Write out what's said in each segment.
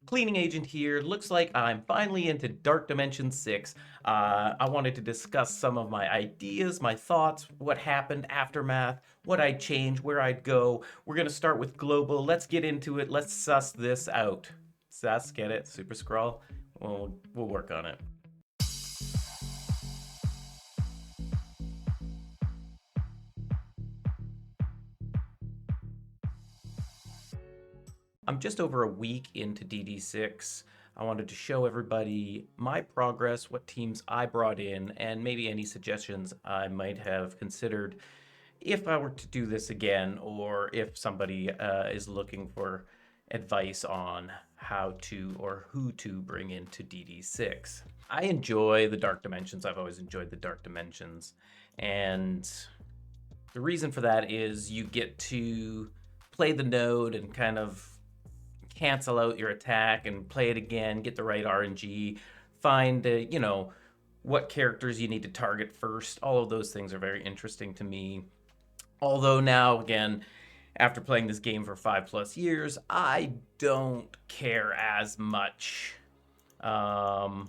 Cleaning Agent here. Looks like I'm finally into Dark Dimension 6. I wanted to discuss some of my ideas, my thoughts, what happened, aftermath, what I'd change, where I'd go. We're going to start with global. Let's get into it. Let's suss this out. Sus, get it? Super Scroll? We'll work on it. I'm just over a week into DD6. I wanted to show everybody my progress, what teams I brought in, and maybe any suggestions I might have considered if I were to do this again, or if somebody is looking for advice on how to or who to bring into DD6. I enjoy the Dark Dimensions. I've always enjoyed the Dark Dimensions. And the reason for that is you get to play the node and kind of cancel out your attack and play it again, get the right RNG, find, what characters you need to target first. All of those things are very interesting to me. Although now, again, after playing this game for 5+ years, I don't care as much how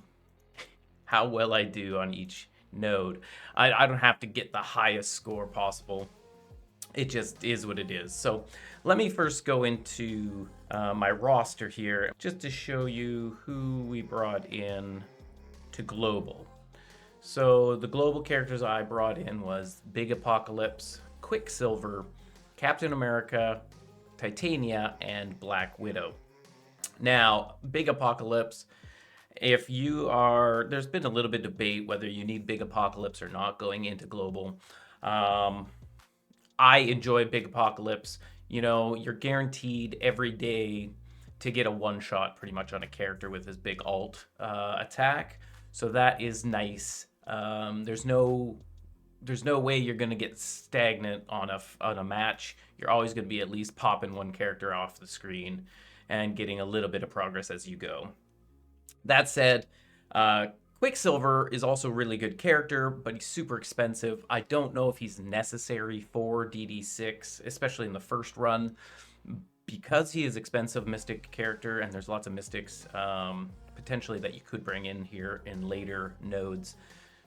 well I do on each node. I don't have to get the highest score possible. It just is what it is. So let me first go into my roster here just to show you who we brought in to global. So the global characters I brought in was Big Apocalypse, Quicksilver, Captain America, Titania, and Black Widow. Now, Big Apocalypse, there's been a little bit of debate whether you need Big Apocalypse or not going into global. I enjoy Big Apocalypse. You're guaranteed every day to get a one-shot pretty much on a character with his big alt attack. So that is nice. There's no way you're going to get stagnant on a match. You're always going to be at least popping one character off the screen and getting a little bit of progress as you go. That said, Quicksilver is also a really good character, but he's super expensive. I don't know if he's necessary for DD6, especially in the first run, because he is expensive mystic character, and there's lots of mystics potentially that you could bring in here in later nodes,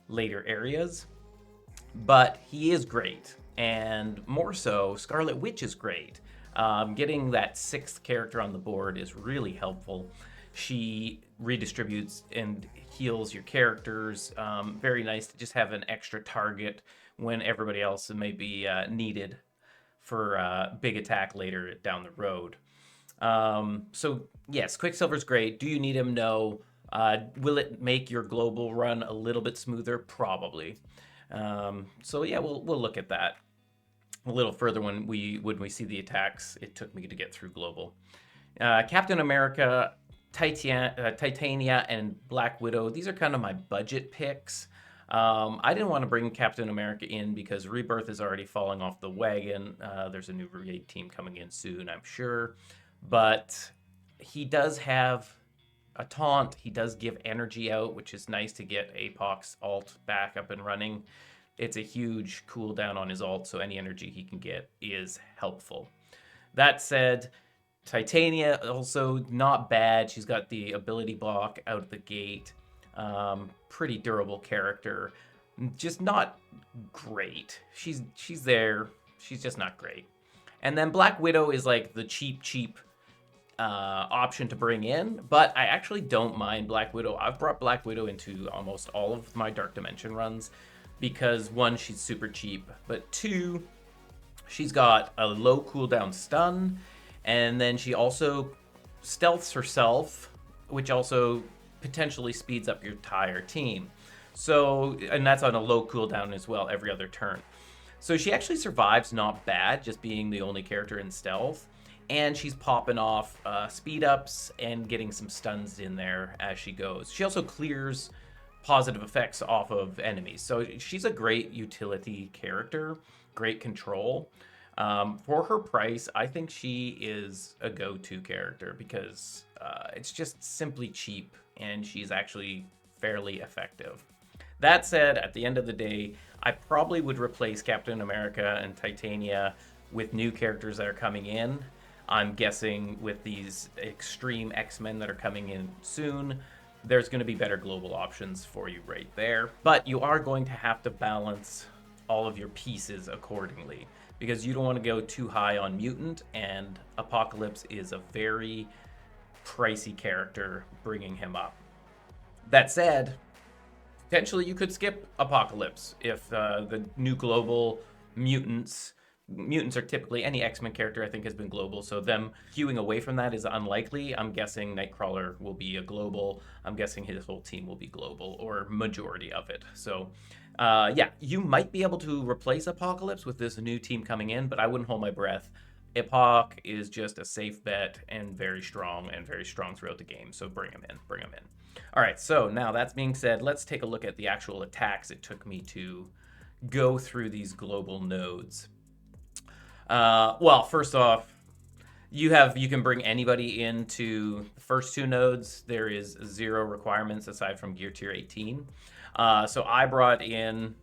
later areas. But he is great, and more so, Scarlet Witch is great. Getting that 6th character on the board is really helpful. She redistributes and heals your characters. Very nice to just have an extra target when everybody else may be needed for big attack later down the road. So yes, Quicksilver's great. Do you need him? No. Will it make your global run a little bit smoother? Probably. So yeah, we'll look at that a little further when we see the attacks it took me to get through global. Captain America, Titania, and Black Widow, these are kind of my budget picks. I didn't want to bring Captain America in because Rebirth is already falling off the wagon. There's a new raid team coming in soon, I'm sure. But he does have a taunt. He does give energy out, which is nice to get Apoc's alt back up and running. It's a huge cooldown on his alt, so any energy he can get is helpful. That said, Titania also not bad. She's got the ability block out the gate. Pretty durable character. Just not great. She's there. She's just not great. And then Black Widow is like the cheap option to bring in, but I actually don't mind Black Widow. I've brought Black Widow into almost all of my Dark Dimension runs because 1, she's super cheap, but 2, she's got a low cooldown stun. And then she also stealths herself, which also potentially speeds up your entire team. So, and that's on a low cooldown as well, every other turn. So she actually survives not bad, just being the only character in stealth. And she's popping off speed ups and getting some stuns in there as she goes. She also clears positive effects off of enemies. So she's a great utility character, great control. For her price, I think she is a go-to character because it's just simply cheap and she's actually fairly effective. That said, at the end of the day, I probably would replace Captain America and Titania with new characters that are coming in. I'm guessing with these extreme X-Men that are coming in soon, there's going to be better global options for you right there. But you are going to have to balance all of your pieces accordingly, because you don't want to go too high on mutant, and Apocalypse is a very pricey character bringing him up. That said, potentially you could skip Apocalypse if the new global mutants are typically, any X-Men character I think has been global, so them hewing away from that is unlikely. I'm guessing Nightcrawler will be a global. I'm guessing his whole team will be global, or majority of it. So yeah, you might be able to replace Apocalypse with this new team coming in, but I wouldn't hold my breath. Epoch is just a safe bet and very strong throughout the game. So bring him in. All right, so now that's being said, let's take a look at the actual attacks it took me to go through these global nodes. Well, first off, you can bring anybody into the first two nodes. There is 0 requirements aside from gear tier 18. So I brought in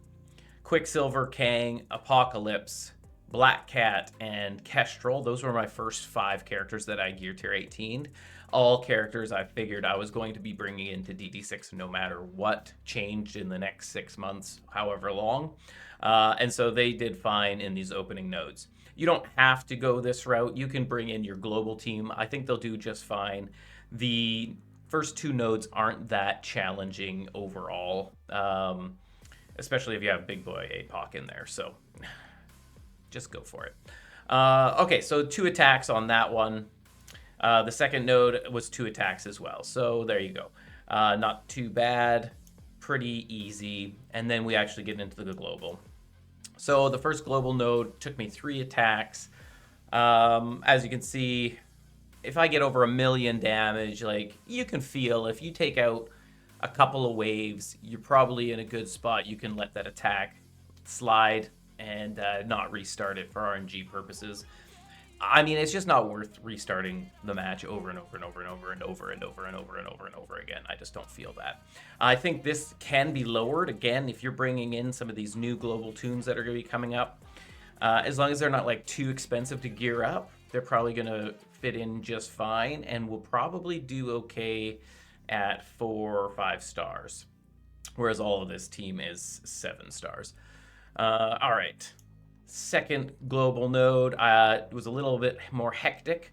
Quicksilver, Kang, Apocalypse, Black Cat, and Kestrel. Those were my first 5 characters that I gear tier 18'd. All characters I figured I was going to be bringing into DD6 no matter what changed in the next 6 months, however long. And so they did fine in these opening nodes. You don't have to go this route. You can bring in your global team. I think they'll do just fine. The first 2 nodes aren't that challenging overall, especially if you have big boy APOC in there. So just go for it. Okay, so 2 attacks on that one. The second node was 2 attacks as well. So there you go. Not too bad. Pretty easy. And then we actually get into the global. So the first global node took me 3 attacks. As you can see, if I get over 1 million damage, like, you can feel if you take out a couple of waves, you're probably in a good spot. You can let that attack slide and not restart it for RNG purposes. I mean, it's just not worth restarting the match over and over and over and over and over and over and over and over and over again. I just don't feel that. I think this can be lowered, again, if you're bringing in some of these new global tunes that are going to be coming up. As long as they're not, like, too expensive to gear up, they're probably going to fit in just fine and will probably do okay at 4 or 5 stars. Whereas all of this team is 7 stars. All right. Second global node was a little bit more hectic.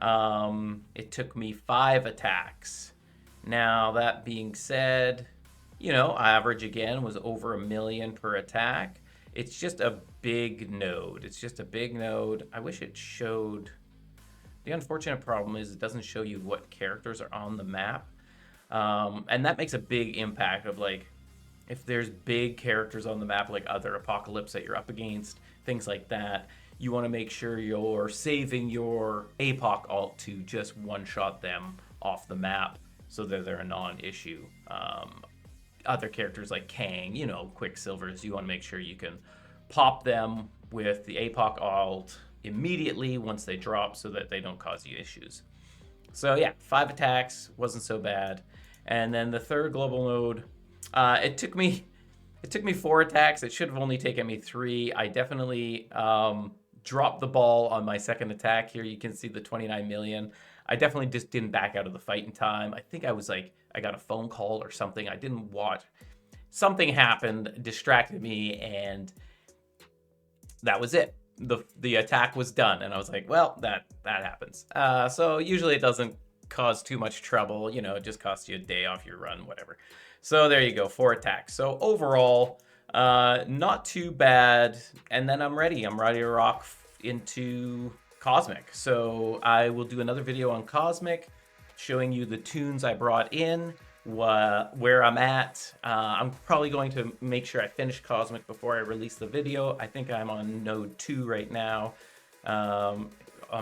It took me 5 attacks. Now, that being said, average again was over 1 million per attack. It's just a big node. I wish it showed. The unfortunate problem is it doesn't show you what characters are on the map. And that makes a big impact of, like, if there's big characters on the map, like other Apocalypse that you're up against, things like that, you want to make sure you're saving your APOC ult to just one-shot them off the map so that they're a non-issue. Other characters like Kang, Quicksilvers, you want to make sure you can pop them with the APOC ult immediately once they drop so that they don't cause you issues. So yeah, 5 attacks, wasn't so bad. And then the third global node, it took me 4 attacks. It should have only taken me 3. I definitely dropped the ball on my second attack here. You can see the 29 million. I definitely just didn't back out of the fight in time. I think I got a phone call or something. I didn't watch. Something happened, distracted me, and that was it. The attack was done, and I was like, well, that happens. So usually it doesn't cause too much trouble. It just costs you a day off your run, whatever. So there you go, 4 attacks. So overall, not too bad. And then I'm ready to rock into Cosmic. So I will do another video on Cosmic, showing you the tunes I brought in, where I'm at. I'm probably going to make sure I finish Cosmic before I release the video. I think I'm on node 2 right now, on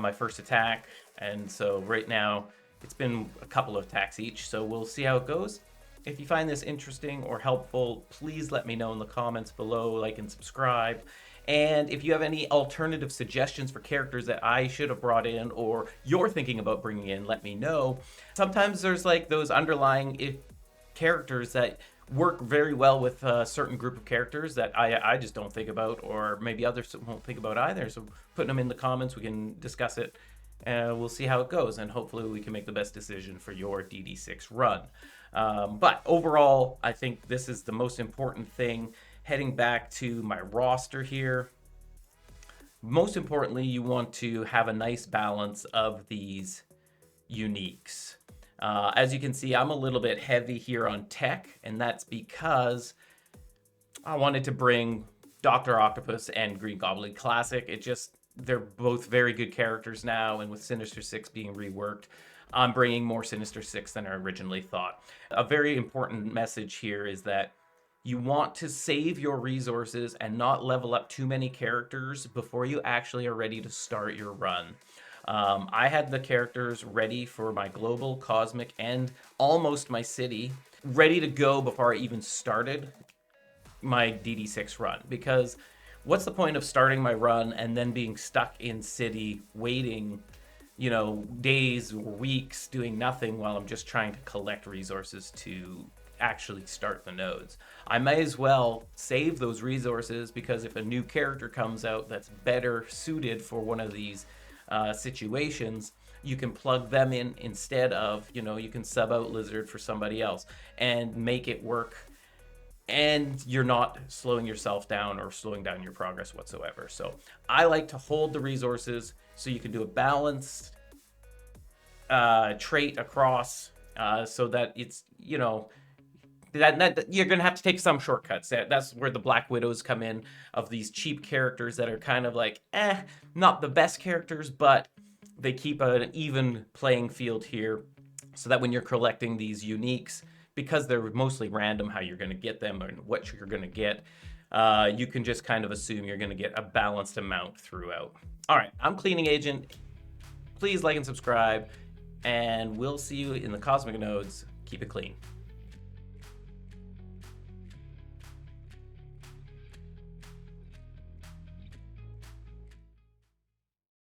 my first attack. And so right now, it's been a couple of attacks each, so we'll see how it goes. If you find this interesting or helpful, please let me know in the comments below, like and subscribe. And if you have any alternative suggestions for characters that I should have brought in or you're thinking about bringing in, let me know. Sometimes there's like those underlying characters that work very well with a certain group of characters that I just don't think about, or maybe others won't think about either. So putting them in the comments, we can discuss it We'll see how it goes, and hopefully we can make the best decision for your DD6 run. But overall, I think this is the most important thing. Heading back to my roster here, most importantly, you want to have a nice balance of these uniques. As you can see, I'm a little bit heavy here on tech, and that's because I wanted to bring Dr. Octopus and Green Goblin Classic. They're both very good characters now, and with Sinister Six being reworked, I'm bringing more Sinister Six than I originally thought. A very important message here is that you want to save your resources and not level up too many characters before you actually are ready to start your run. I had the characters ready for my global, cosmic, and almost my city, ready to go before I even started my DD6 run. Because what's the point of starting my run and then being stuck in city, waiting, days or weeks, doing nothing while I'm just trying to collect resources to actually start the nodes? I may as well save those resources, because if a new character comes out that's better suited for one of these situations, you can plug them in instead of, you can sub out Lizard for somebody else and make it work, and you're not slowing yourself down or slowing down your progress whatsoever. So I like to hold the resources so you can do a balanced trait across, so that it's, that you're gonna have to take some shortcuts. That's where the Black Widows come in, of these cheap characters that are kind of like, not the best characters, but they keep an even playing field here, so that when you're collecting these uniques, because they're mostly random how you're gonna get them and what you're gonna get, you can just kind of assume you're gonna get a balanced amount throughout. All right, I'm Cleaning Agent. Please like and subscribe, and we'll see you in the Cosmic Nodes. Keep it clean.